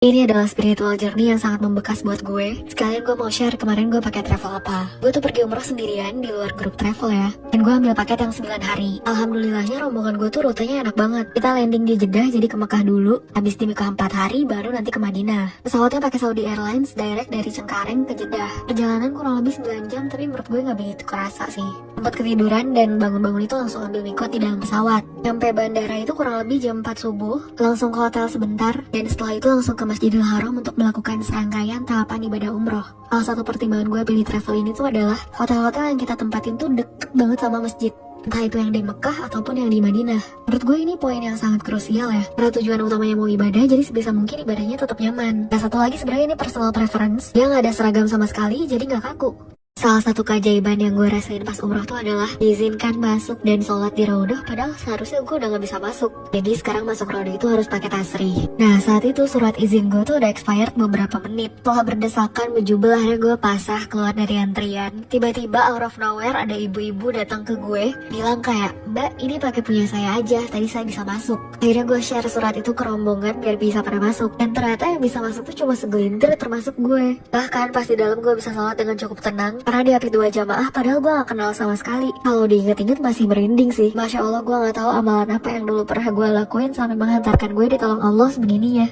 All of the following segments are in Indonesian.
Ini adalah spiritual journey yang sangat membekas buat gue. Sekalian gue mau share kemarin gue pakai travel apa. Gue tuh pergi umroh sendirian di luar grup travel ya. Dan gue ambil paket yang 9 hari. Alhamdulillahnya rombongan gue tuh rutenya enak banget. Kita landing di Jeddah jadi ke Mekah dulu. Habis di Mekah 4 hari baru nanti ke Madinah. Pesawatnya pakai Saudi Airlines direct dari Cengkareng ke Jeddah. Perjalanan kurang lebih 9 jam tapi menurut gue gak begitu kerasa sih. Sempat ketiduran dan bangun-bangun itu langsung ambil mikot di dalam pesawat. Sampai bandara itu kurang lebih jam 4 subuh. Langsung ke hotel sebentar. Dan setelah itu langsung ke Masjidil Haram untuk melakukan serangkaian tahapan ibadah umroh. Salah satu pertimbangan gue pilih travel ini tuh adalah hotel-hotel yang kita tempatin tuh deket banget sama masjid. Entah itu yang di Mekah ataupun yang di Madinah. Menurut gue ini poin yang sangat krusial ya. Karena tujuan utamanya mau ibadah, jadi sebisa mungkin ibadahnya tetap nyaman. Nah satu lagi sebenarnya ini personal preference. Dia nggak ada seragam sama sekali, jadi nggak kaku. Salah satu keajaiban yang gue rasain pas umroh tuh adalah diizinkan masuk dan sholat di Raudhah, padahal seharusnya gue udah gak bisa masuk. Jadi sekarang masuk Raudhah itu harus pakai tasrih. Nah saat itu surat izin gue tuh udah expired beberapa menit. Setelah berdesakan bejubel akhirnya gue pasah keluar dari antrian. Tiba-tiba out of nowhere ada ibu-ibu datang ke gue bilang kayak, "Mbak ini pakai punya saya aja, tadi saya bisa masuk." Akhirnya gue share surat itu ke rombongan biar bisa pada masuk. Dan ternyata yang bisa masuk tuh cuma segelintir termasuk gue. Bahkan pas di dalam gue bisa sholat dengan cukup tenang karena dihapus 2 jamaah padahal gue gak kenal sama sekali. Kalau diinget-inget masih merinding sih. Masya Allah gue gak tahu amalan apa yang dulu pernah gue lakuin sampai menghantarkan gue ditolong Allah sebegininya.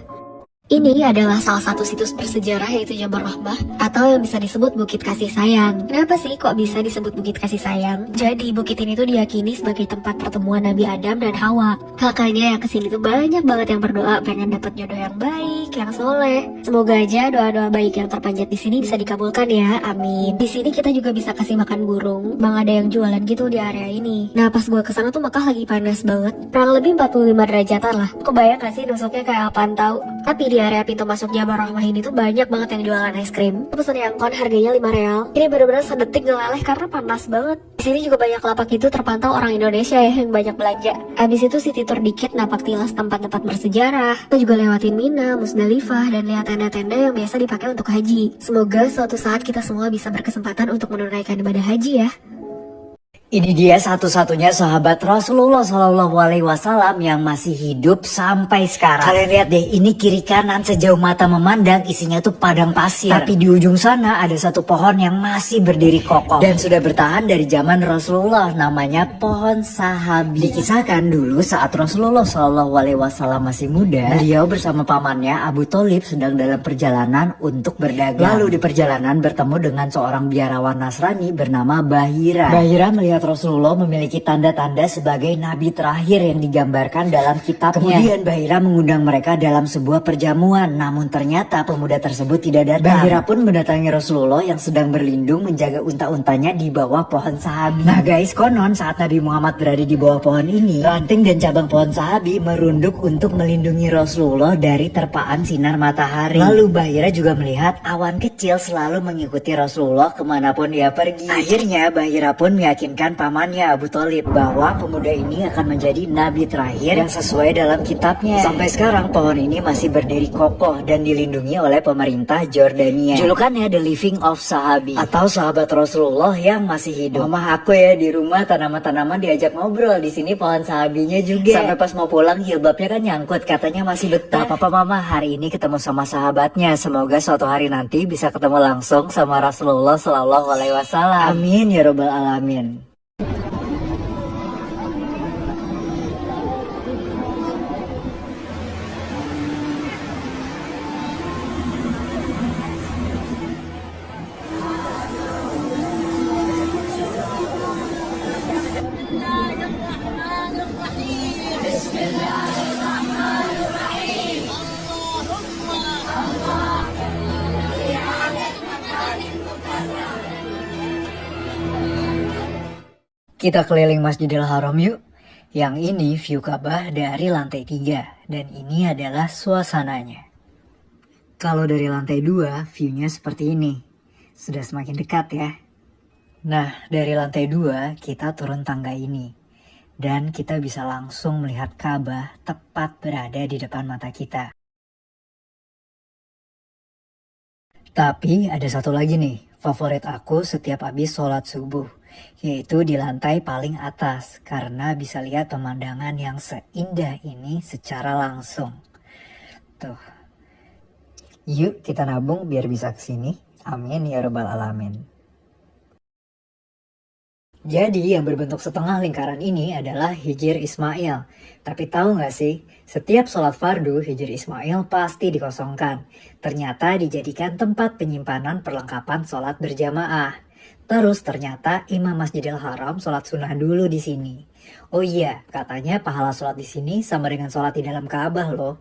Ini adalah salah satu situs bersejarah yaitu Jabal Rahmah atau yang bisa disebut Bukit Kasih Sayang. Kenapa sih kok bisa disebut Bukit Kasih Sayang? Jadi bukit ini tuh diyakini sebagai tempat pertemuan Nabi Adam dan Hawa. Makanya yang kesini tuh banyak banget yang berdoa pengen dapat jodoh yang baik, yang soleh. Semoga aja doa-doa baik yang terpanjat di sini bisa dikabulkan ya, amin. Di sini kita juga bisa kasih makan burung. Bang ada yang jualan gitu di area ini. Nah pas gue kesana tuh Mekah lagi panas banget, kurang lebih 45 derajatan lah. Kebayang gak sih nusuknya kayak apaan tahu? Tapi di area pintu masuk Jabal Rahmah ini tuh banyak banget yang jualan es krim. Pesan yang kon harganya 5 real. Ini bener-bener sedetik ngeleleh karena panas banget. Di sini juga banyak lapak itu terpantau orang Indonesia ya yang banyak belanja. Habis itu city tour dikit napak tilas tempat-tempat bersejarah. Kita juga lewatin Mina, Musdalifah, dan lihat tenda-tenda yang biasa dipakai untuk haji. Semoga suatu saat kita semua bisa berkesempatan untuk menunaikan ibadah haji ya. Ini dia satu-satunya sahabat Rasulullah Shallallahu Alaihi Wasallam yang masih hidup sampai sekarang. Kalian lihat deh, ini kiri kanan sejauh mata memandang isinya tuh padang pasir. Tapi di ujung sana ada satu pohon yang masih berdiri kokoh dan sudah bertahan dari zaman Rasulullah. Namanya pohon sahabi. Dikisahkan dulu saat Rasulullah Shallallahu Alaihi Wasallam masih muda, beliau bersama pamannya Abu Thalib sedang dalam perjalanan untuk berdagang. Lalu di perjalanan bertemu dengan seorang biarawan Nasrani bernama Bahira. Bahira melihat Rasulullah memiliki tanda-tanda sebagai nabi terakhir yang digambarkan dalam kitabnya. Kemudian Bahira mengundang mereka dalam sebuah perjamuan, namun ternyata pemuda tersebut tidak datang. Bahira pun mendatangi Rasulullah yang sedang berlindung menjaga unta-untanya di bawah pohon sahabi. Nah guys, konon saat Nabi Muhammad berada di bawah pohon ini, ranting dan cabang pohon sahabi merunduk untuk melindungi Rasulullah dari terpaan sinar matahari. Lalu Bahira juga melihat awan kecil selalu mengikuti Rasulullah kemanapun dia pergi. Akhirnya Bahira pun meyakinkan pamannya Abu Thalib bahwa pemuda ini akan menjadi nabi terakhir yang sesuai dalam kitabnya. Sampai sekarang pohon ini masih berdiri kokoh dan dilindungi oleh pemerintah Jordania. Julukannya The Living of Sahabi atau sahabat Rasulullah yang masih hidup. Mama aku ya di rumah tanaman-tanaman diajak ngobrol, di sini pohon sahabinya juga. Sampai pas mau pulang jilbabnya kan nyangkut, katanya masih betah. Apa mama hari ini ketemu sama sahabatnya, semoga suatu hari nanti bisa ketemu langsung sama Rasulullah Shallallahu Alaihi Wasallam. Amin ya robbal alamin. Kita keliling Masjidil Haram yuk. Yang ini view Ka'bah dari lantai 3 dan ini adalah suasananya. Kalau dari lantai 2 viewnya seperti ini. Sudah semakin dekat ya. Nah dari lantai 2 kita turun tangga ini dan kita bisa langsung melihat Ka'bah tepat berada di depan mata kita. Tapi ada satu lagi nih, favorit aku setiap habis sholat subuh, yaitu di lantai paling atas karena bisa lihat pemandangan yang seindah ini secara langsung. Tuh, Yuk kita nabung biar bisa kesini. Amin ya rabbal alamin. Jadi yang berbentuk setengah lingkaran ini adalah Hijr Ismail. Tapi tahu nggak sih, setiap sholat fardu Hijr Ismail pasti dikosongkan. Ternyata dijadikan tempat penyimpanan perlengkapan sholat berjamaah. Terus ternyata Imam Masjidil Haram sholat sunnah dulu di sini. Oh iya, katanya pahala sholat di sini sama dengan sholat di dalam Ka'bah loh.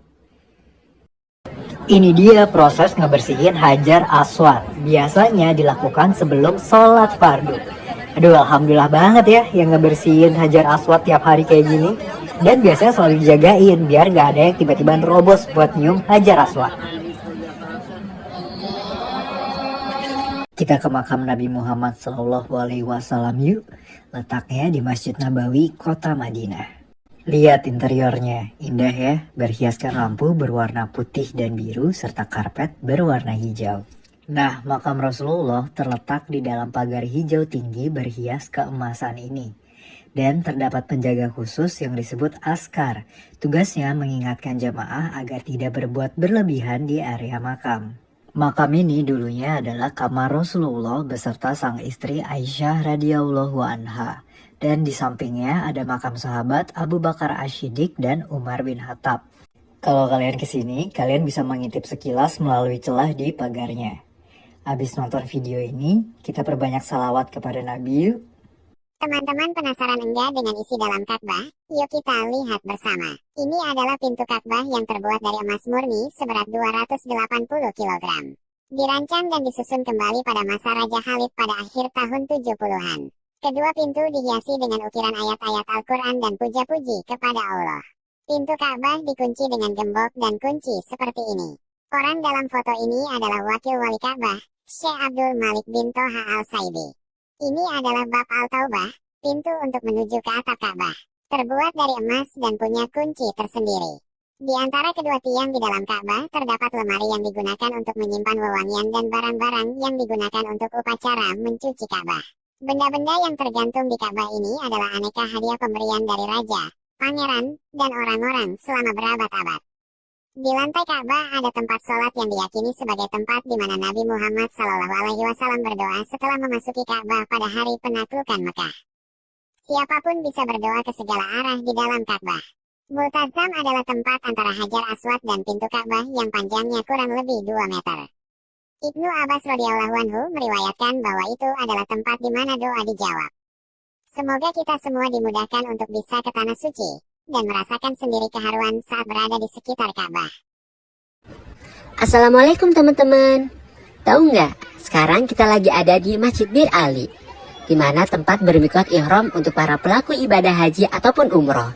Ini dia proses ngebersihin Hajar Aswad. Biasanya dilakukan sebelum sholat fardu. Aduh, alhamdulillah banget ya yang ngebersihin Hajar Aswad tiap hari kayak gini. Dan biasanya selalu dijagain biar gak ada yang tiba-tiba nerobos buat nyium Hajar Aswad. Kita ke makam Nabi Muhammad SAW yuk. Letaknya di Masjid Nabawi, Kota Madinah. Lihat interiornya, indah ya. Berhiaskan lampu berwarna putih dan biru serta karpet berwarna hijau. Nah, makam Rasulullah terletak di dalam pagar hijau tinggi berhias keemasan ini. Dan terdapat penjaga khusus yang disebut askar. Tugasnya mengingatkan jamaah agar tidak berbuat berlebihan di area makam. Makam ini dulunya adalah kamar Rasulullah beserta sang istri Aisyah radhiyallahu anha. Dan di sampingnya ada makam sahabat Abu Bakar Asy-Syiddiq dan Umar bin Khattab. Kalau kalian kesini, kalian bisa mengintip sekilas melalui celah di pagarnya. Habis nonton video ini, kita perbanyak salawat kepada Nabi yuk. Teman-teman penasaran enggak dengan isi dalam Ka'bah? Yuk kita lihat bersama. Ini adalah pintu Ka'bah yang terbuat dari emas murni seberat 280 kg. Dirancang dan disusun kembali pada masa Raja Khalid pada akhir tahun 70-an. Kedua pintu dihiasi dengan ukiran ayat-ayat Al-Quran dan puja-puji kepada Allah. Pintu Ka'bah dikunci dengan gembok dan kunci seperti ini. Orang dalam foto ini adalah Wakil Wali Ka'bah, Syekh Abdul Malik bin Toha Al-Saidi. Ini adalah bab Al-Taubah, pintu untuk menuju ke atap Ka'bah. Terbuat dari emas dan punya kunci tersendiri. Di antara kedua tiang di dalam Ka'bah terdapat lemari yang digunakan untuk menyimpan wewangian dan barang-barang yang digunakan untuk upacara mencuci Ka'bah. Benda-benda yang tergantung di Ka'bah ini adalah aneka hadiah pemberian dari raja, pangeran, dan orang-orang selama berabad-abad. Di lantai Ka'bah ada tempat sholat yang diyakini sebagai tempat di mana Nabi Muhammad SAW berdoa setelah memasuki Ka'bah pada hari penaklukan Mekah. Siapapun bisa berdoa ke segala arah di dalam Ka'bah. Multazam adalah tempat antara Hajar Aswad dan pintu Ka'bah yang panjangnya kurang lebih 2 meter. Ibnu Abbas radhiyallahu anhu meriwayatkan bahwa itu adalah tempat di mana doa dijawab. Semoga kita semua dimudahkan untuk bisa ke tanah suci dan merasakan sendiri keharuan saat berada di sekitar Ka'bah. Assalamualaikum teman-teman. Tahu nggak? Sekarang kita lagi ada di Masjid Bir Ali, di mana tempat bermikot ihram untuk para pelaku ibadah haji ataupun umroh.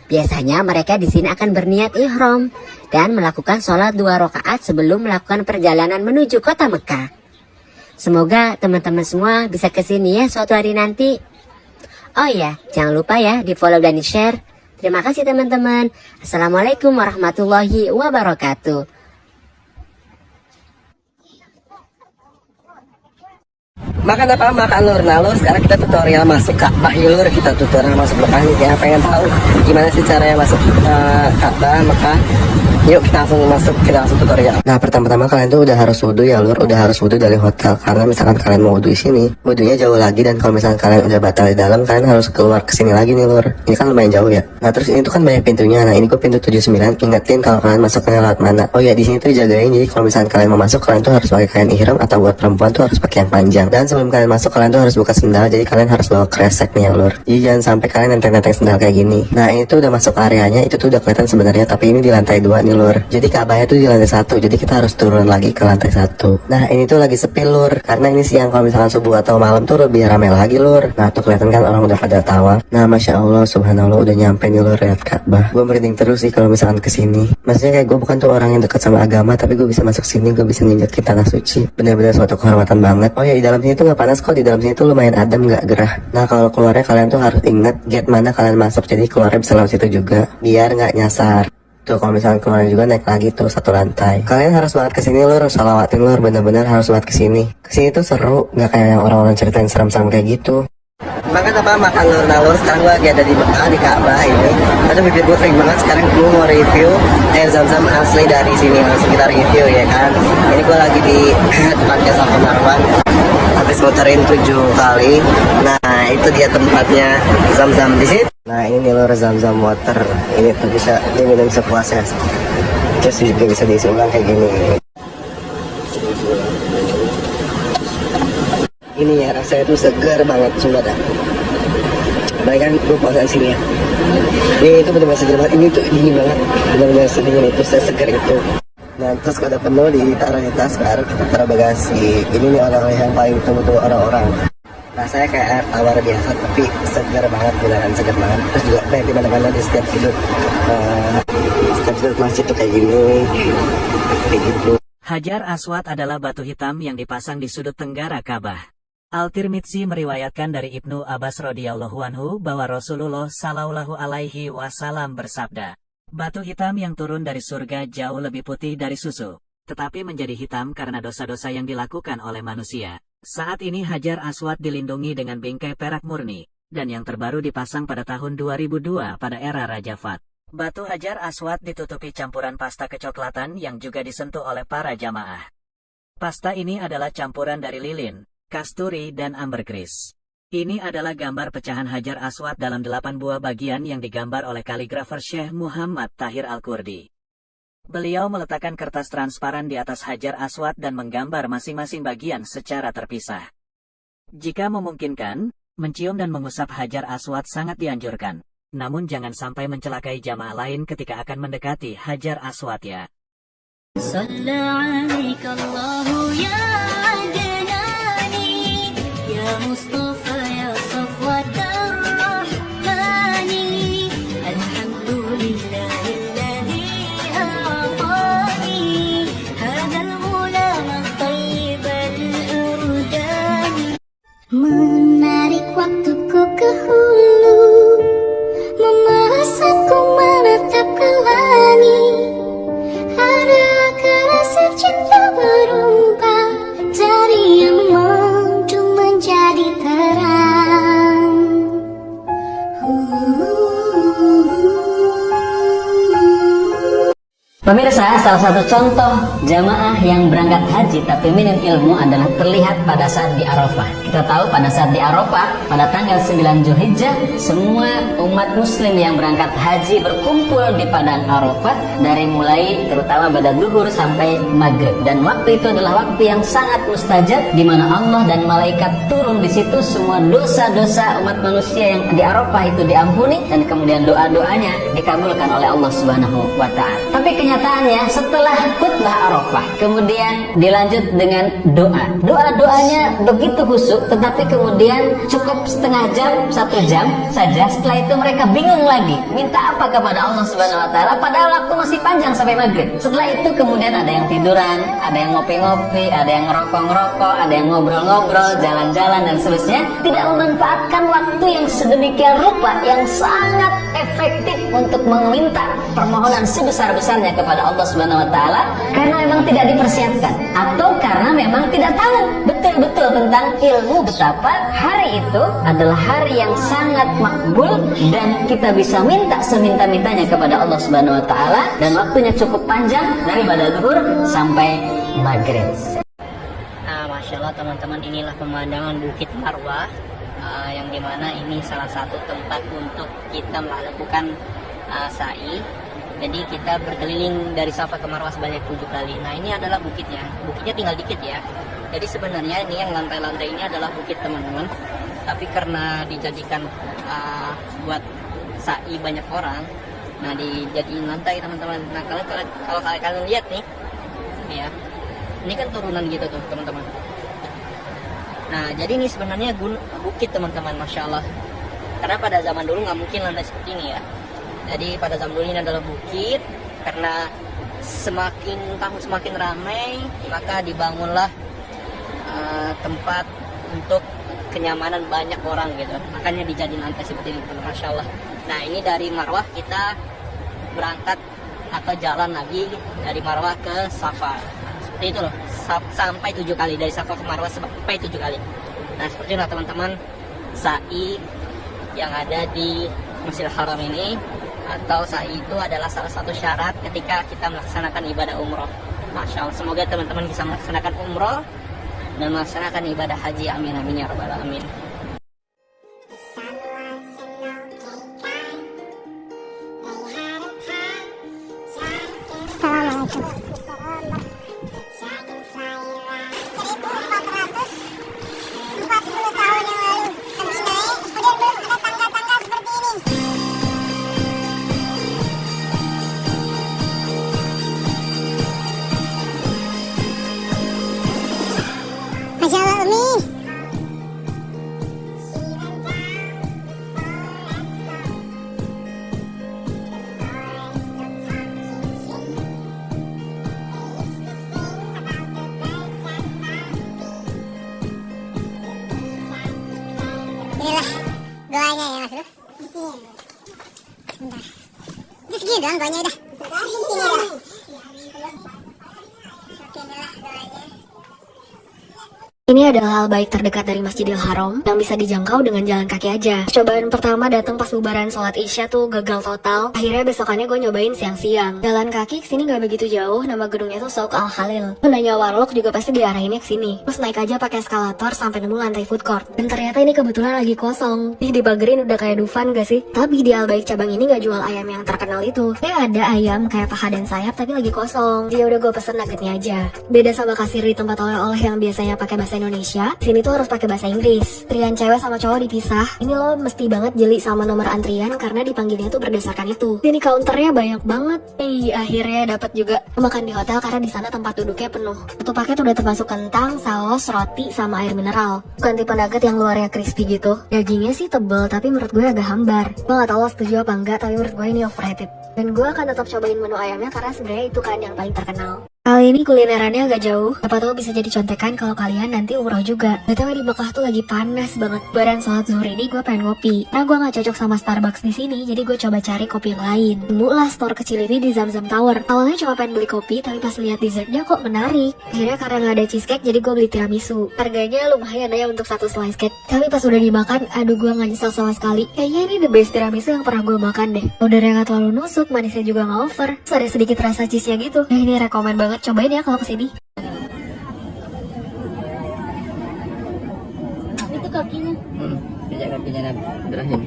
Biasanya mereka di sini akan berniat ihram dan melakukan sholat 2 rakaat sebelum melakukan perjalanan menuju kota Mekah. Semoga teman-teman semua bisa kesini ya suatu hari nanti. Oh iya, jangan lupa ya di follow dan di share. Terima kasih teman-teman. Assalamualaikum warahmatullahi wabarakatuh. Makan apa? Makan lur. Nah lur, sekarang kita tutorial masuk Ka'bah ya lur. Kita tutorial masuk Mekah nih ya. Pengen tahu gimana sih caranya masuk Ka'bah Mekah? Yuk kita langsung tutorial. Nah pertama-tama kalian tuh udah harus wudhu ya lur. Udah harus wudhu dari hotel. Karena misalkan kalian mau wudhu di sini, wudhunya jauh lagi. Dan kalau misalkan kalian udah batal di dalam, kalian harus keluar kesini lagi nih lur. Ini kan lumayan jauh ya. Nah terus ini tuh kan banyak pintunya. Nah ini gue pintu 79. Ingetin kalau kalian masuknya lewat mana. Oh ya di sini tuh dijagain. Jadi kalau misalkan kalian mau masuk, kalian tuh harus pakai kain ihram, atau buat perempuan tuh harus pakai yang panjang. Dan sebelum kalian masuk, kalian tuh harus buka sendal. Jadi kalian harus bawa kresek nih ya lur. Jadi jangan sampai kalian nenteng-nenteng sendal kayak gini. Nah ini tuh udah masuk areanya. Itu tuh udah kelihatan sebenarnya. Tapi ini di lantai 2 nih lur. Jadi Ka'bahnya tuh di lantai 1. Jadi kita harus turun lagi ke lantai 1. Nah ini tuh lagi sepi lur. Karena ini siang. Kalau misalkan subuh atau malam tuh lebih ramai lagi lur. Nah tuh kelihatan kan orang udah pada tawaf. Nah masya Allah subhanallah udah nyampe nih lur lihat Ka'bah. Gue merinding terus sih kalau misalkan kesini. Maksudnya kayak gue bukan tuh orang yang dekat sama agama, tapi gue bisa masuk sini, gue bisa nginjekin tanah suci. Bener-bener suatu kehormatan banget. Oh ya di dalam sini tuh nggak panas kok. Di dalam sini tuh lumayan adem, nggak gerah. Nah kalau keluarnya kalian tuh harus inget gate mana kalian masuk. Jadi keluarnya bisa lewat situ juga biar nggak nyasar. Tuh kalau misalnya keluar juga naik lagi tuh 1 lantai. Kalian harus banget kesini lur, salawatin lur, bener-bener harus banget kesini. Kesini tuh seru, nggak kayak yang orang-orang ceritain serem-serem kayak gitu. Makan apa? Makan lur-nalur. Sekarang gue lagi ada di Mekah, di Ka'bah ini. Aduh, bibir gue kering banget. Sekarang gue mau review air zam-zam asli dari sini. Langsung kita review ya kan. Ini gue lagi di tempatnya Safa Marwan. Habis muterin 7 kali. Nah, itu dia tempatnya zam-zam di sini. Nah, ini nih lur zam-zam water. Ini tuh bisa diminum sepuasnya. Terus juga bisa diisi ulang kayak gini. Ini ya rasanya tuh segar banget, sumpah dah. Baik kan, gue puasa di sini ya. Ini itu benar-benar segar banget. Ini tuh dingin banget, benar-benar sedingin itu, segar itu. Nah terus kalau udah penuh ditaruh di tas, baru kita taruh bagasi. Ini nih orang yang paling tunggu-tunggu orang-orang. Rasanya kayak air tawar biasa, tapi segar banget, beneran segar banget. Terus juga kayak di mana-mana di setiap sudut masjid tuh kayak gini, kayak gitu. Hajar Aswad adalah batu hitam yang dipasang di sudut tenggara Ka'bah. Al-Tirmidzi meriwayatkan dari Ibnu Abbas radhiyallahu anhu bahwa Rasulullah sallallahu alaihi wasallam bersabda, batu hitam yang turun dari surga jauh lebih putih dari susu, tetapi menjadi hitam karena dosa-dosa yang dilakukan oleh manusia. Saat ini Hajar Aswad dilindungi dengan bingkai perak murni, dan yang terbaru dipasang pada tahun 2002 pada era Raja Fat. Batu Hajar Aswad ditutupi campuran pasta kecoklatan yang juga disentuh oleh para jamaah. Pasta ini adalah campuran dari lilin, kasturi, dan ambergris. Ini adalah gambar pecahan Hajar Aswad dalam 8 buah bagian yang digambar oleh kaligrafer Syekh Muhammad Tahir Al-Kurdi. Beliau meletakkan kertas transparan di atas Hajar Aswad dan menggambar masing-masing bagian secara terpisah. Jika memungkinkan, mencium dan mengusap Hajar Aswad sangat dianjurkan. Namun jangan sampai mencelakai jamaah lain ketika akan mendekati Hajar Aswad ya. Menarik waktuku ke hulu, memasakku menatap ke langit. Adakah rasa cinta berubah dari yang mendung menjadi terang? Pemirsa, salah satu contoh jamaah yang berangkat haji tapi minim ilmu adalah terlihat pada saat di Arafah. Kita tahu pada saat di Arafah, pada tanggal 9 Zulhijjah, semua umat muslim yang berangkat haji berkumpul di padang Arafah dari mulai terutama pada duhur sampai maghrib. Dan waktu itu adalah waktu yang sangat mustajab di mana Allah dan malaikat turun di situ, semua dosa-dosa umat manusia yang di Arafah itu diampuni dan kemudian doa-doanya dikabulkan oleh Allah Subhanahu wa taala. Tapi kenyataannya setelah khutbah Arafah kemudian dilanjut dengan doa. Doa-doanya begitu khusyuk, tetapi kemudian cukup setengah jam, 1 jam saja. Setelah itu mereka bingung lagi minta apa kepada Allah Subhanahu wa taala, padahal waktu masih panjang sampai maghrib. Setelah itu kemudian ada yang tiduran, ada yang ngopi-ngopi, ada yang ngerokok-ngerokok, ada yang ngobrol-ngobrol, jalan-jalan dan seterusnya. Tidak memanfaatkan waktu yang sedemikian rupa yang sangat efektif untuk meminta permohonan sebesar-besarnya kepada Allah Subhanahu wa taala karena memang tidak dipersiapkan atau karena memang tidak tahu betul-betul tentang ilmu betapa hari itu adalah hari yang sangat makbul dan kita bisa minta seminta-mintanya kepada Allah Subhanahu wa taala dan waktunya cukup panjang dari pada zuhur sampai maghrib. Nah, Masya Allah teman-teman, inilah pemandangan Bukit Marwah yang dimana ini salah satu tempat untuk kita melakukan sa'i. Jadi kita berkeliling dari Safa ke Marwah sebanyak 7 kali. Nah ini adalah bukitnya. Bukitnya tinggal dikit ya. Jadi sebenarnya ini yang lantai-lantai ini adalah bukit teman-teman. Tapi karena dijadikan buat sa'i banyak orang, nah dijadiin lantai teman-teman. Nah kalau kalian lihat nih ya, ini kan turunan gitu tuh teman-teman. Nah jadi ini sebenarnya bukit teman-teman, Masya Allah. Karena pada zaman dulu nggak mungkin lantai seperti ini ya. Jadi pada zaman dulu ini adalah bukit, karena tahun semakin ramai, maka dibangunlah tempat untuk kenyamanan banyak orang gitu. Makanya dijadiin lantai seperti ini, Masya Allah. Nah ini dari Marwah kita berangkat atau jalan lagi dari Marwah ke Safa. Seperti itu loh, sampai 7 kali, dari Safa ke Marwah sampai 7 kali. Nah seperti itulah teman-teman sa'i yang ada di Masjidil Haram ini, atau sa'i itu adalah salah satu syarat ketika kita melaksanakan ibadah umroh. Masya Allah, semoga teman-teman bisa melaksanakan umroh dan melaksanakan ibadah haji. Amin amin ya rabbal alamin. Assalamualaikum. 1440 tahun yang lalu kami naik, kemudian belum ada tangga-tangga seperti ini. Masya Allah, Umi. Inilah goanya ya Mas Bro. Sebentar. Itu segini doang goanya udah. Ini dah. Oke, inilah goanya. Ini adalah hal baik terdekat dari Masjidil Haram yang bisa dijangkau dengan jalan kaki aja. Cobaan pertama datang pas bubaran sholat Isya tuh gagal total. Akhirnya besokannya gue nyobain siang-siang. Jalan kaki kesini nggak begitu jauh. Nama gedungnya tuh Souk Al Khalil. Nanya warlock juga pasti diarahinnya kesini. Terus naik aja pakai eskalator sampai nemu lantai food court. Dan ternyata ini kebetulan lagi kosong. Ih, dipagerin udah kayak Dufan gak sih? Tapi di Al Baik cabang ini nggak jual ayam yang terkenal itu. Ada ayam kayak paha dan sayap tapi lagi kosong. Ya udah gue pesen nuggetnya aja. Beda sama kasir di tempat oleh-oleh yang biasanya pakai bahasa Indonesia, sini tuh harus pakai bahasa Inggris. Antrian cewek sama cowok dipisah. Ini lo mesti banget jeli sama nomor antrian karena dipanggilnya tuh berdasarkan itu. Ini counternya banyak banget. Akhirnya dapat juga makan di hotel karena di sana tempat duduknya penuh. Satu paket udah termasuk kentang, saus, roti, sama air mineral. Bukan tipe nugget yang luarnya crispy gitu. Dagingnya sih tebel tapi menurut gue agak hambar. Gue gak tau lo setuju apa enggak, tapi menurut gue ini overrated. Dan gue akan tetap cobain menu ayamnya karena sebenarnya itu kan yang paling terkenal. Kali ini kulinerannya agak jauh. Siapa tahu bisa jadi contekan kalau kalian nanti umroh juga. BTW di Mekah tuh lagi panas banget. Baran sholat zuhur ini gue pengen ngopi. Nah gue gak cocok sama Starbucks di sini, jadi gue coba cari kopi yang lain. Temulah store kecil ini di Zamzam Tower. Awalnya cuma pengen beli kopi, tapi pas lihat dessertnya kok menarik. Akhirnya karena gak ada cheesecake, jadi gue beli tiramisu. Harganya lumayan ya untuk satu slice cake. Tapi pas udah dimakan, aduh gue gak nyesel sama sekali. Kayaknya ini the best tiramisu yang pernah gue makan deh. Powdernya gak terlalu nusuk, manisnya juga gak over. Terus ada sedikit rasa cheese-nya gitu. Nah ini rekomen banget, cobain ya kalau kesini. Itu kakinya. Pijak kakinya Nabi Ibrahim.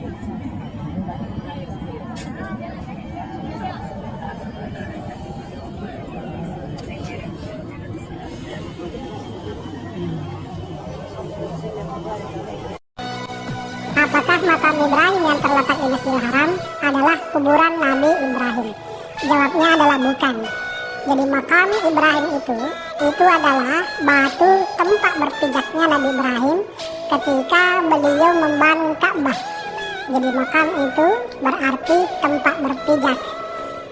Apakah makam Ibrahim yang terletak di Masjidil Haram adalah kuburan Nabi Ibrahim? Jawabnya adalah bukan. Jadi makam Ibrahim itu adalah batu tempat berpijaknya Nabi Ibrahim ketika beliau membangun Ka'bah. Jadi makam itu berarti tempat berpijak.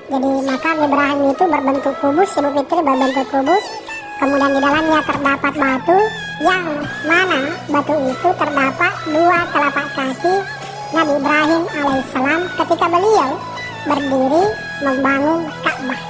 Jadi makam Ibrahim itu berbentuk kubus, Ibu Fitri berbentuk kubus. Kemudian di dalamnya terdapat batu yang mana batu itu terdapat dua telapak kaki Nabi Ibrahim alaihissalam ketika beliau berdiri membangun Ka'bah.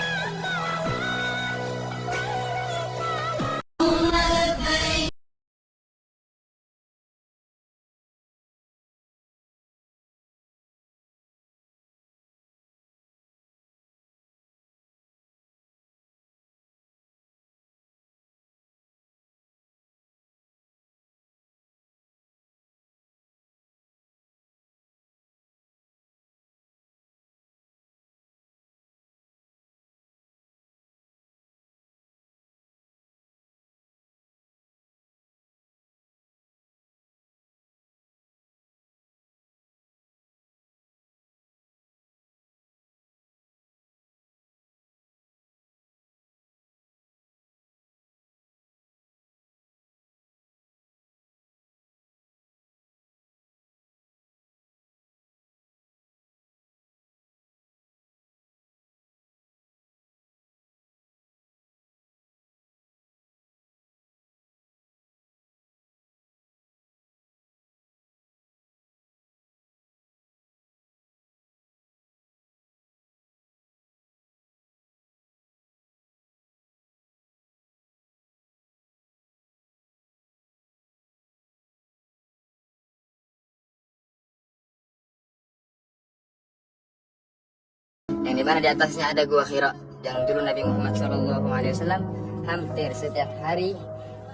yang dimana di atasnya ada Gua Hira, yang dulu Nabi Muhammad SAW hampir setiap hari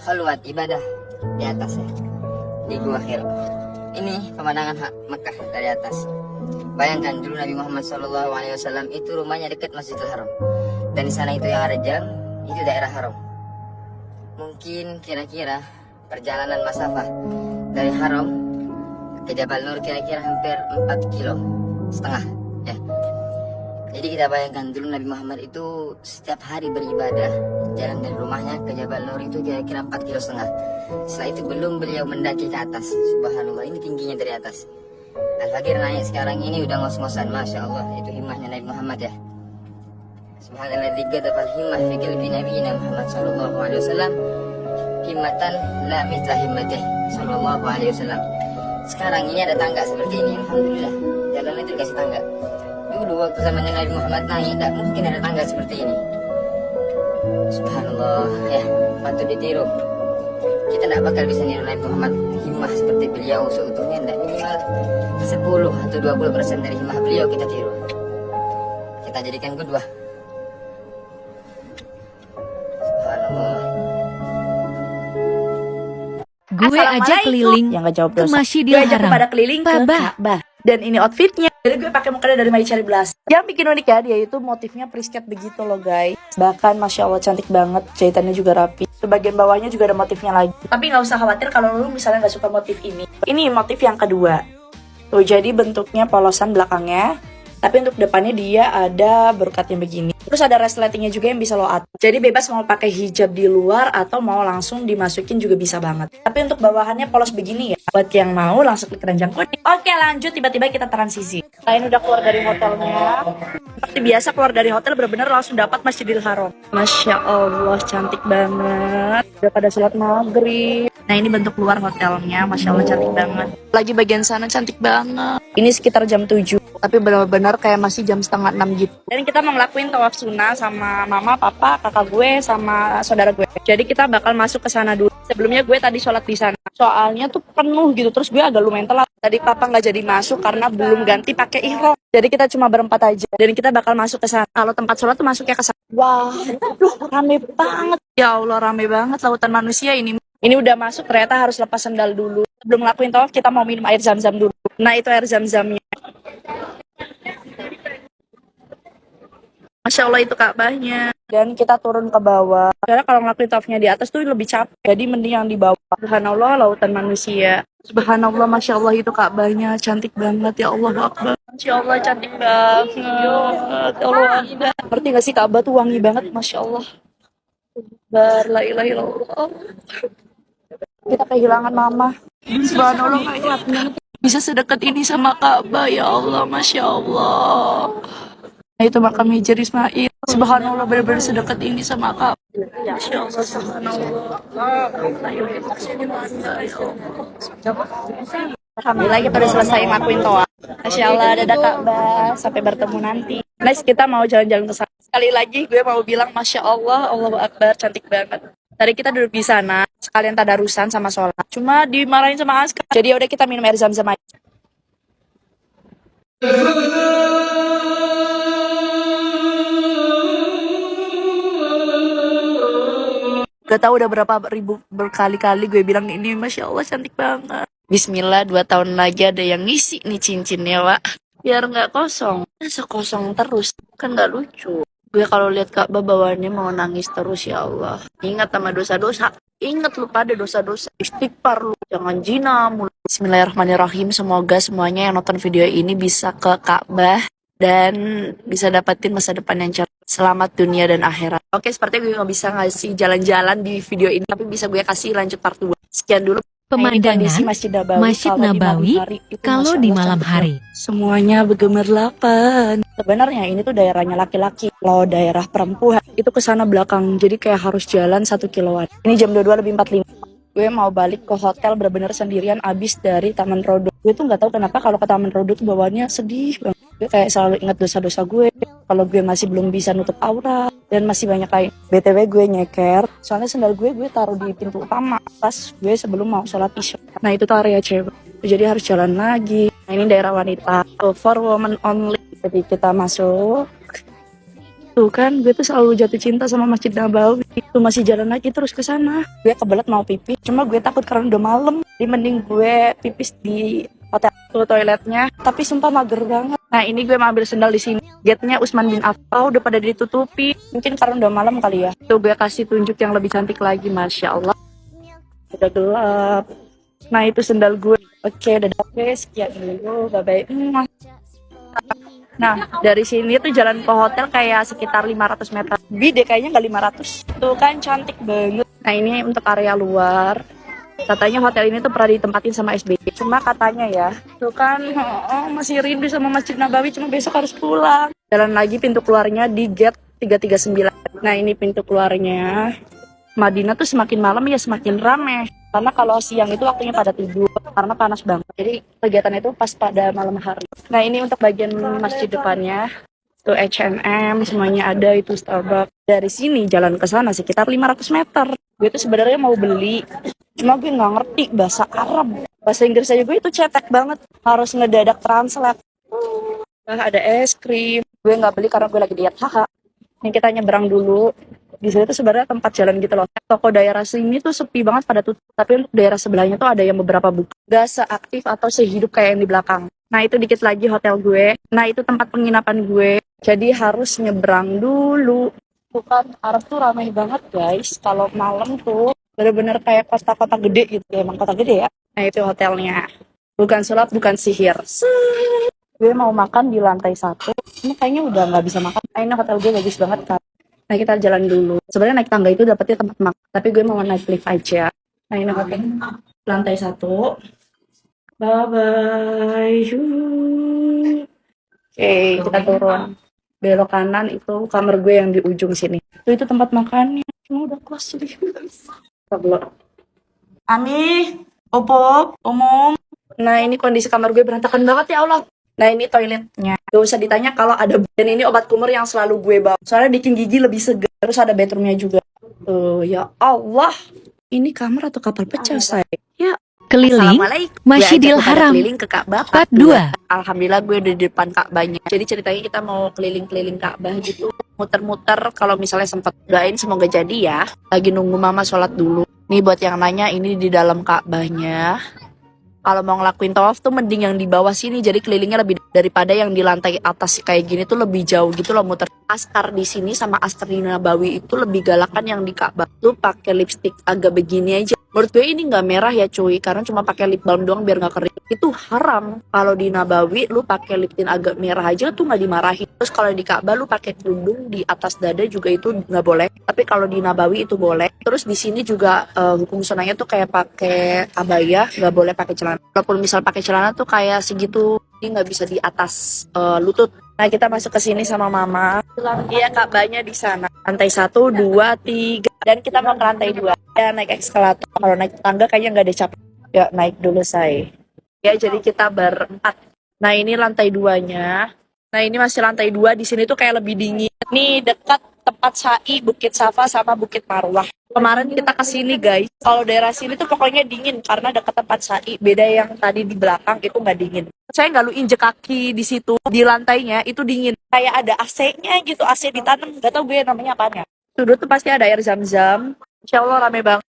khalwat ibadah di atasnya, di Gua Hira. Ini pemandangan Mekah dari atas. Bayangkan dulu Nabi Muhammad SAW itu rumahnya dekat Masjidil Haram, dan di sana itu yang ada jam, itu daerah haram. Mungkin kira-kira perjalanan masafah dari haram ke Jabal Nur kira-kira hampir 4,5 kilo ya. Jadi kita bayangkan dulu Nabi Muhammad itu setiap hari beribadah jalan dari rumahnya ke Jabal Nur itu kira-kira 4,5 kilo. Setelah itu belum beliau mendaki ke atas. Subhanallah, ini tingginya dari atas. Al-Fakir naik sekarang ini udah ngos-ngosan, Masya Allah. Itu himmahnya Nabi Muhammad ya. Subhanalladzi ghadafal himmah fi qalbi nabiyina Muhammad sallallahu alaihi wasallam himmatan la mithla himmatih sallallahu alaihi wasallam. Sekarang ini ada tangga seperti ini, alhamdulillah. Jalannya itu dikasih tangga. Dulu waktu zamannya Nabi Muhammad naik, tidak mungkin ada tangga seperti ini. Subhanallah, ya, patut ditiru. Kita tidak bakal bisa niru Nabi Muhammad himmah seperti beliau seutuhnya, tidak, minimal 10 atau 20% dari himmah beliau kita tiru. Kita jadikan qudwah. Subhanallah. Gue aja keliling yang gak jawab ke dosa. Masjidil Gue ajak Haram. kepada keliling ke Ka'bah. Dan ini outfitnya. Jadi gue pakai mukena dari Maicari Blas. Yang bikin unik ya, dia itu motifnya prisket begitu loh guys. Bahkan Masya Allah cantik banget. Jahitannya juga rapi. Di bagian bawahnya juga ada motifnya lagi. Tapi gak usah khawatir kalau lu misalnya gak suka motif ini. Ini motif yang kedua. Tuh, jadi bentuknya polosan belakangnya. Tapi untuk depannya dia ada berukatnya begini. Terus ada resletingnya juga yang bisa lo atur. Jadi bebas mau pakai hijab di luar atau mau langsung dimasukin juga bisa banget. Tapi untuk bawahannya polos begini ya. Buat yang mau langsung klik keranjang kuning. Oke lanjut, tiba-tiba kita transisi. Lain udah keluar dari hotelnya. Seperti biasa keluar dari hotel bener-bener langsung dapat Masjidil Haram. Masya Allah cantik banget. Udah pada sholat maghrib. Nah ini bentuk luar hotelnya. Masya Allah cantik banget. Lagi bagian sana cantik banget. Ini sekitar jam 7. Tapi benar-benar kayak masih jam setengah 6 gitu. Dan kita mau ngelakuin tawaf sunnah sama mama, papa, kakak gue, sama saudara gue. Jadi kita bakal masuk ke sana dulu. Sebelumnya gue tadi sholat di sana. Soalnya tuh penuh gitu, terus gue agak lumayan telat. Tadi papa nggak jadi masuk karena belum ganti pakai ihram. Jadi kita cuma berempat aja. Dan kita bakal masuk ke sana. Kalau tempat sholat tuh masuknya ke sana. Wah, rame banget. Ya Allah, rame banget lautan manusia ini. Ini udah masuk, ternyata harus lepas sendal dulu. Sebelum ngelakuin tawaf, kita mau minum air zam-zam dulu. Nah, itu air zam-zamnya. Masya Allah itu Ka'bahnya. Dan kita turun ke bawah. Karena kalau ngelakuin tawafnya di atas tuh lebih capek. Jadi mending yang di bawah. Subhanallah lautan manusia. Subhanallah Masya Allah itu Ka'bahnya. Cantik banget ya Allah Akbar. Masya Allah cantik banget. Ya Allah Akbar. Ngerti gak sih Ka'bah tuh wangi banget Masya Allah. La ilaha illallah. Kita kehilangan mama. Subhanallah kayaknya bisa sedekat ini sama Ka'bah ya Allah Masya Allah. Nah itu makam Hijr Ismail. Subhanallah benar-benar sedekat ini sama Ka'bah. Masya Allah subhanallah. Alhamdulillah kita udah selesai ngelakuin tawaf. Masya Allah dadah Ka'bah. Sampai bertemu nanti. Next kita mau jalan-jalan ke sana. Sekali lagi gue mau bilang Masya Allah, Allahu Akbar, cantik banget. Tadi kita duduk di sana, sekalian tadarusan sama sholat. Cuma dimarahin sama Aska. Jadi udah kita minum air zam-zam aja. Gak tau udah berapa ribu berkali-kali gue bilang ini Masya Allah cantik banget. Bismillah 2 tahun lagi ada yang ngisi nih cincinnya Pak. Biar gak kosong. Masa kosong terus, kan gak lucu. Gue kalau lihat Ka'bah bawaannya mau nangis terus ya Allah. Ingat sama dosa-dosa. Ingat lu pada dosa-dosa. Istighfar lu. Jangan zina mulu. Bismillahirrahmanirrahim. Semoga semuanya yang nonton video ini bisa ke Ka'bah. Dan bisa dapetin masa depan yang cerah. Selamat dunia dan akhirat. Oke, sepertinya gue gak bisa ngasih jalan-jalan di video ini. Tapi bisa gue kasih lanjut part 2. Sekian dulu. Pemandangan Masjid Nabawi kalau di malam hari. Semuanya bergemerlapan. Sebenarnya ini tuh daerahnya laki-laki. Kalau daerah perempuan itu ke sana belakang. Jadi kayak harus jalan 1 kiloan. Ini jam 22 lebih 45. Gue mau balik ke hotel bener-bener sendirian abis dari Taman Rodo. Gue tuh nggak tahu kenapa kalau ke Taman Rodo tuh bawaannya sedih banget. Gue kayak selalu ingat dosa-dosa gue. Kalau gue masih belum bisa nutup aurat dan masih banyak kayak BTW gue nyeker. Soalnya sendal gue taruh di pintu utama pas gue sebelum mau sholat isya. Nah itu tuh area cewek. Jadi harus jalan lagi. Nah ini daerah wanita. For women only. Jadi kita masuk. Tuh kan, gue tuh selalu jatuh cinta sama Masjid Nabawi. Tuh masih jalan lagi terus ke sana. Gue kebelet mau pipis, cuma gue takut karena udah malam. Jadi mending gue pipis di hotel tuh toiletnya. Tapi sumpah mager banget. Nah ini gue mau ambil sendal di sini. Gate-nya Usman bin Affan udah pada ditutupi. Mungkin karena udah malam kali ya. Tuh gue kasih tunjuk yang lebih cantik lagi, Masya Allah. Udah gelap. Nah itu sendal gue. Oke, udah dapet. Sekian dulu. Bye-bye. Nah, dari sini tuh jalan ke hotel kayak sekitar 500 meter. Lebih deh, kayaknya nggak 500. Tuh kan cantik banget. Nah, ini untuk area luar. Katanya hotel ini tuh pernah ditempatin sama SBY. Cuma katanya ya, tuh kan masih rindu sama Masjid Nabawi, cuma besok harus pulang. Jalan lagi pintu keluarnya di gate 339. Nah, ini pintu keluarnya. Madinah tuh semakin malam ya semakin rame. Karena kalau siang itu waktunya pada tidur, karena panas banget. Jadi kegiatan itu pas pada malam hari. Nah ini untuk bagian masjid depannya. Tuh H&M, semuanya ada, itu Starbucks. Dari sini jalan ke sana sekitar 500 meter. Gue tuh sebenarnya mau beli, cuma gue nggak ngerti bahasa Arab. Bahasa Inggris aja gue itu cetek banget. Harus ngedadak translate. Nah, ada es krim. Gue nggak beli karena gue lagi diet. Haha. Ini kita nyebrang dulu. Di sini tuh sebenarnya tempat jalan gitu loh. Toko daerah sini tuh sepi banget pada tutup. Tapi untuk daerah sebelahnya tuh ada yang beberapa buka. Gak seaktif atau sehidup kayak yang di belakang. Nah itu dikit lagi hotel gue. Nah itu tempat penginapan gue. Jadi harus nyebrang dulu. Bukan Arab tuh ramai banget guys. Kalau malam tuh bener-bener kayak kota-kota gede gitu. Ya, emang kota gede ya. Nah itu hotelnya. Bukan sulap, bukan sihir. Gue mau makan di lantai 1. Ini kayaknya udah nggak bisa makan. Nah, ini hotel gue bagus banget kan. Nah kita jalan dulu. Sebenarnya naik tangga itu dapetnya tempat makan. Tapi gue mau naik lift aja. Nah ini hotel lantai 1. Bye bye. Oke kita turun. Belok kanan itu kamar gue yang di ujung sini. Itu tempat makannya. Cuma udah close jadi belum. Ami, Opop, Umum. Nah ini kondisi kamar gue berantakan banget ya Allah. Nah ini toiletnya. Gak usah ditanya kalau ada. Dan ini obat kumur yang selalu gue bawa. Soalnya bikin gigi lebih segar. Terus ada bathroomnya juga. Ya Allah. Ini kamar atau kapal pecah saya? Ya. Keliling Masjidil Haram Keliling ke Ka'bah Part 2. Alhamdulillah gue udah di depan Ka'bahnya. Jadi ceritanya kita mau keliling-keliling Ka'bah gitu. Muter-muter kalau misalnya sempat. Doain semoga jadi ya. Lagi nunggu mama sholat dulu. Nih buat yang nanya ini di dalam Ka'bahnya. Kalau mau ngelakuin tawaf tuh mending yang di bawah sini, jadi kelilingnya lebih daripada yang di lantai atas kayak gini tuh lebih jauh gitu loh muter. Askar di sini sama askar di Nabawi itu lebih galakan yang di Ka'bah tuh pakai lipstick agak begini aja. Menurut gue ini nggak merah ya cuy, karena cuma pakai lip balm doang biar nggak kering. Itu haram. Kalau di Nabawi lu pakai lip tint agak merah aja tuh nggak dimarahin. Terus kalau di Ka'bah lu pakai kerudung di atas dada juga itu nggak boleh. Tapi kalau di Nabawi itu boleh. Terus di sini juga hukum sunahnya tuh kayak pakai abaya, nggak boleh pakai celana. Walaupun misal pakai celana tuh kayak segitu, ini nggak bisa di atas lutut. Nah kita masuk ke sini sama mama. Iya Ka'bahnya di sana. Lantai 1, 2, 3. Dan kita mau ke lantai 2. Ya naik eskalator. Kalau naik tangga kayaknya nggak ada capek. Ya naik dulu say. Ya jadi kita berempat. Nah ini lantai 2-nya. Nah ini masih lantai 2. Di sini tuh kayak lebih dingin. Nih dekat tempat Sa'i, Bukit Safa sama Bukit Marwah. Kemarin kita ke sini guys. Kalau daerah sini tuh pokoknya dingin karena dekat tempat Sa'i. Beda yang tadi di belakang itu nggak dingin. Saya nggak lu injek kaki di situ di lantainya itu dingin. Kayak ada AC-nya gitu, AC ditanam. Gak tau gue namanya apanya. Sudut tuh pasti ada air zam-zam. Insya Allah rame banget.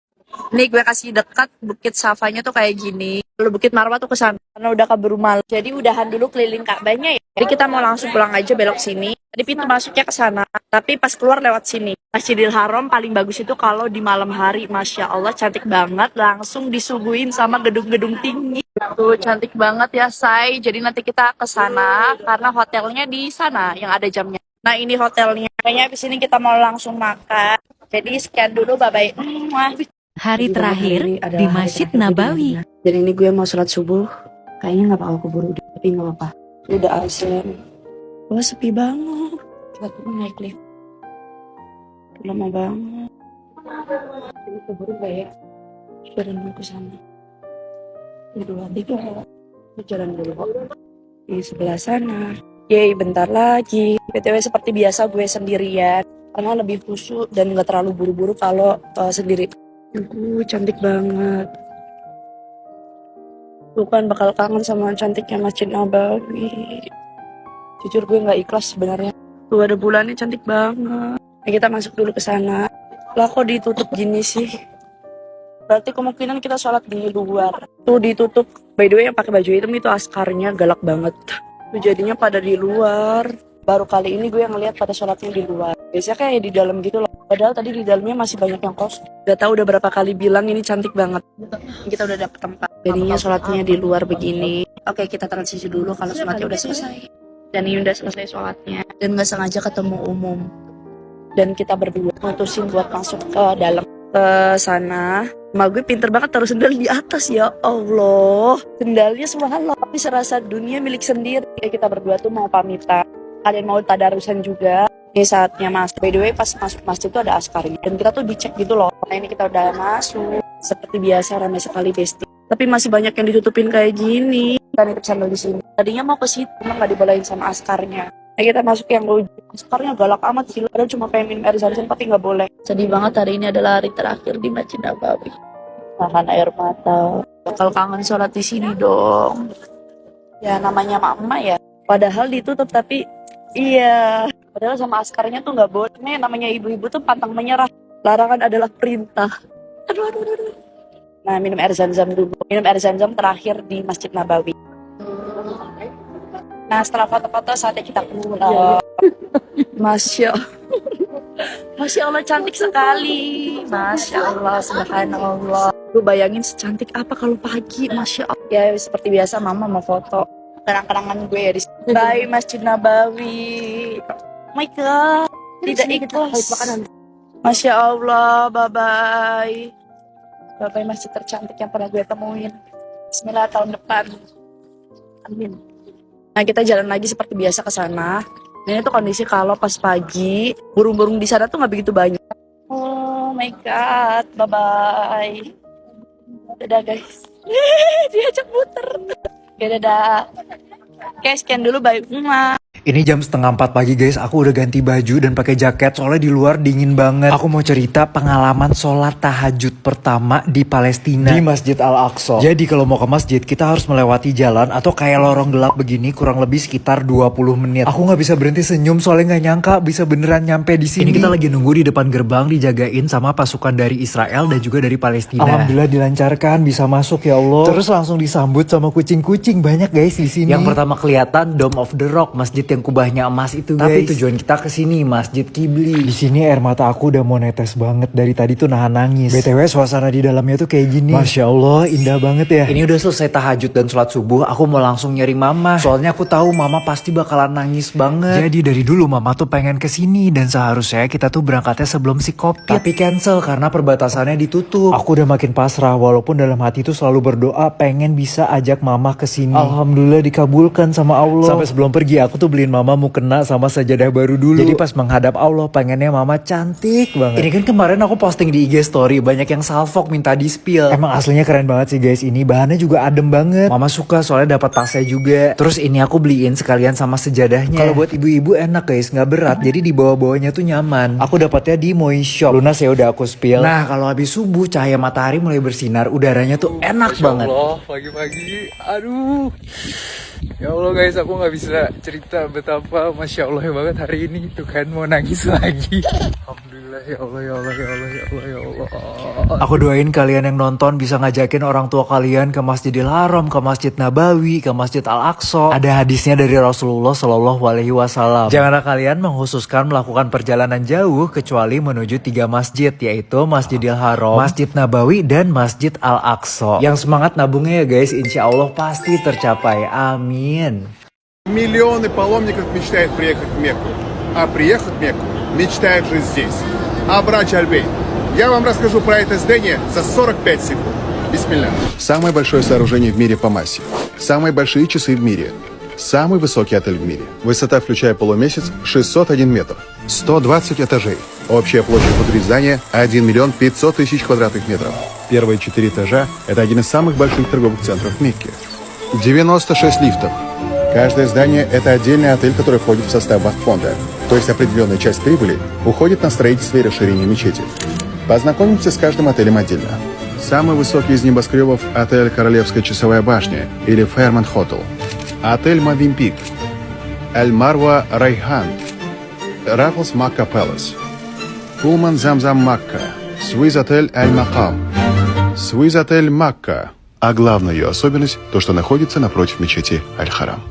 Nih gue kasih dekat Bukit Safanya tuh kayak gini. Lalu Bukit Marwah tuh kesana. Karena udah keburu malam. Jadi udahan dulu keliling Ka'bahnya ya. Jadi kita mau langsung pulang aja belok sini. Tadi pintu masuknya ke sana. Tapi pas keluar lewat sini. Masjidil Haram paling bagus itu kalau di malam hari. Masya Allah cantik banget. Langsung disuguhin sama gedung-gedung tinggi. Tuh cantik banget ya say. Jadi nanti kita ke sana. Karena hotelnya di sana yang ada jamnya. Nah ini hotelnya. Kayaknya abis ini kita mau langsung makan. Jadi sekian dulu bye-bye. Hari terakhir di Masjid Nabawi. Dan ini gue mau sholat subuh. Kayaknya gak bakal keburu deh, tapi gak apa-apa. Udah azan. Wah sepi banget. Kita naik lift. Lama banget. Ini keburu gak ya? Jalan dulu ke sana. 2, 3. Jalan dulu. Di sebelah sana. Yeay bentar lagi. BTW seperti biasa gue sendirian. Karena lebih khusyuk dan gak terlalu buru-buru kalau sendiri. Cantik banget. Bukan bakal kangen sama cantiknya Masjid Nabawi. Jujur gue nggak ikhlas sebenarnya. Tuh ada bulannya cantik banget. Nah, kita masuk dulu ke sana. Lah kok ditutup gini sih? Berarti kemungkinan kita sholat di luar. Tuh ditutup. By the way yang pakai baju hitam itu askarnya galak banget. Tuh jadinya pada di luar. Baru kali ini gue yang ngeliat pada sholatnya di luar. Biasanya kayak di dalam gitu loh. Padahal tadi di dalamnya masih banyak yang kosong. Gak tahu udah berapa kali bilang ini cantik banget. Kita udah dapet tempat. Jadinya sholatnya di luar begini. Oke, kita transisi dulu kalau sholatnya udah selesai. Dan ini udah selesai sholatnya. Dan gak sengaja ketemu umum. Dan kita berdua mutusin buat masuk ke dalam ke sana. Ma gue pinter banget taruh sendal di atas, ya Allah. Sendalnya subhanallah, tapi serasa dunia milik sendiri. Kita berdua tuh mau pamitan. Kalian mau tadarusan juga. Ini saatnya masuk. By the way pas masuk masjid tuh ada askarnya. Dan kita tuh dicek gitu loh. Nah ini kita udah masuk. Seperti biasa ramai sekali besti. Tapi masih banyak yang ditutupin kayak gini. Kita nitip sandal di sini. Tadinya mau ke situ, cuma nggak dibolehin sama askarnya. Nah, kita masuk yang ujung. Askarnya galak amat sih. Padahal cuma pengen minum air zam-zam tapi nggak boleh. Sedih banget hari ini adalah hari terakhir di Masjid Nabawi. Tahan air mata. Bakal kangen sholat di sini dong. Ya namanya mama ya. Padahal ditutup tapi iya. Padahal sama askarnya tuh nggak boleh. Nih namanya ibu-ibu tuh pantang menyerah. Larangan adalah perintah. Aduh. Nah minum air zam-zam dulu. Minum air zam-zam terakhir di Masjid Nabawi. Nah setelah foto-foto saatnya kita pulang. Masya Allah cantik sekali. Masya Allah subhanallah. Lu bayangin secantik apa kalau pagi. Masya Allah. Ya seperti biasa mama mau foto kenang-kenangan gue ya di sini. Bye Masjid Nabawi. Oh my god. Tidak ikhlas. Masya Allah. Bye-bye. Bye-bye masjid tercantik yang pernah gue temuin. Bismillah tahun depan. Amin. Nah kita jalan lagi seperti biasa ke sana. Ini tuh kondisi kalau pas pagi burung-burung di sana tuh nggak begitu banyak. Oh my god, bye bye. Dadah guys. Diajak muter. Oke dadah. Oke scan dulu bye. Ini jam 3:30 pagi guys, aku udah ganti baju dan pakai jaket soalnya di luar dingin banget. Aku mau cerita pengalaman sholat tahajud pertama di Palestina di Masjid Al-Aqsa. Jadi kalau mau ke masjid kita harus melewati jalan atau kayak lorong gelap begini kurang lebih sekitar 20 menit. Aku nggak bisa berhenti senyum soalnya nggak nyangka bisa beneran nyampe di sini. Ini kita lagi nunggu di depan gerbang dijagain sama pasukan dari Israel dan juga dari Palestina. Alhamdulillah dilancarkan bisa masuk ya Allah. Terus langsung disambut sama kucing-kucing banyak guys di sini. Yang pertama kelihatan Dome of the Rock, masjid yang kubahnya emas itu guys. Tapi tujuan kita ke sini Masjid Kibli. Di sini air mata aku udah mau netes banget dari tadi tuh nahan nangis. BTW suasana di dalamnya tuh kayak gini. Masya Allah indah banget ya. Ini udah selesai tahajud dan sholat subuh. Aku mau langsung nyari mama. Soalnya aku tahu mama pasti bakalan nangis banget. Jadi dari dulu mama tuh pengen kesini dan seharusnya kita tuh berangkatnya sebelum si Covid. Tapi cancel karena perbatasannya ditutup. Aku udah makin pasrah walaupun dalam hati tuh selalu berdoa pengen bisa ajak mama kesini. Alhamdulillah dikabulkan sama Allah. Sampai sebelum pergi aku tuh beli mama mau kena sama sajadah baru dulu. Jadi pas menghadap Allah pengennya mama cantik banget. Ini kan kemarin aku posting di IG story banyak yang salfok minta di spill. Emang aslinya keren banget sih guys. Ini bahannya juga adem banget. Mama suka soalnya dapat tasnya juga. Terus ini aku beliin sekalian sama sejadahnya. Kalau buat ibu-ibu enak guys, nggak berat. Jadi di bawah-bawahnya tuh nyaman. Aku dapatnya di Moi Shop. Lunas ya udah aku spill. Nah kalau habis subuh cahaya matahari mulai bersinar, udaranya tuh enak banget. Allah pagi-pagi, aduh. Ya Allah guys, aku nggak bisa cerita betapa Masya Allah banget hari ini. Tuh kan mau nangis lagi. Alhamdulillah ya Allah ya Allah ya Allah ya Allah ya Allah. Aku doain kalian yang nonton bisa ngajakin orang tua kalian ke Masjidil Haram, ke Masjid Nabawi, ke Masjid Al-Aqsa. Ada hadisnya dari Rasulullah Shallallahu Alaihi Wasallam. Janganlah kalian menghususkan melakukan perjalanan jauh kecuali menuju 3 masjid, yaitu Masjidil Haram, Masjid Nabawi, dan Masjid Al-Aqsa. Yang semangat nabungnya ya guys, insya Allah pasti tercapai. Amin. Миллионы паломников мечтают приехать в Мекку, а приехать в Мекку мечтают жить здесь. Абрач Аль-Бейт. Я вам расскажу про это здание за 45 секунд. Бисмилля. Самое большое сооружение в мире по массе. Самые большие часы в мире. Самый высокий отель в мире. Высота, включая полумесяц, 601 метр. 120 этажей. Общая площадь внутри здания 1 миллион 500 тысяч квадратных метров. Первые 4 этажа – это один из самых больших торговых центров в Мекке. 96 лифтов. Каждое здание – это отдельный отель, который входит в состав вакфонда. То есть определенная часть прибыли уходит на строительство и расширение мечети. Познакомимся с каждым отелем отдельно. Самый высокий из небоскребов – отель «Королевская часовая башня» или «Фэрмонт Хотел». Отель «Мавимпик», «Эль Марва Райхан», Raffles Makka Palace, Pullman Zamzam Makka, Swiss Hotel Аль-Макам, Swiss Hotel Макка. А главная ее особенность – то, что находится напротив мечети Аль-Харам.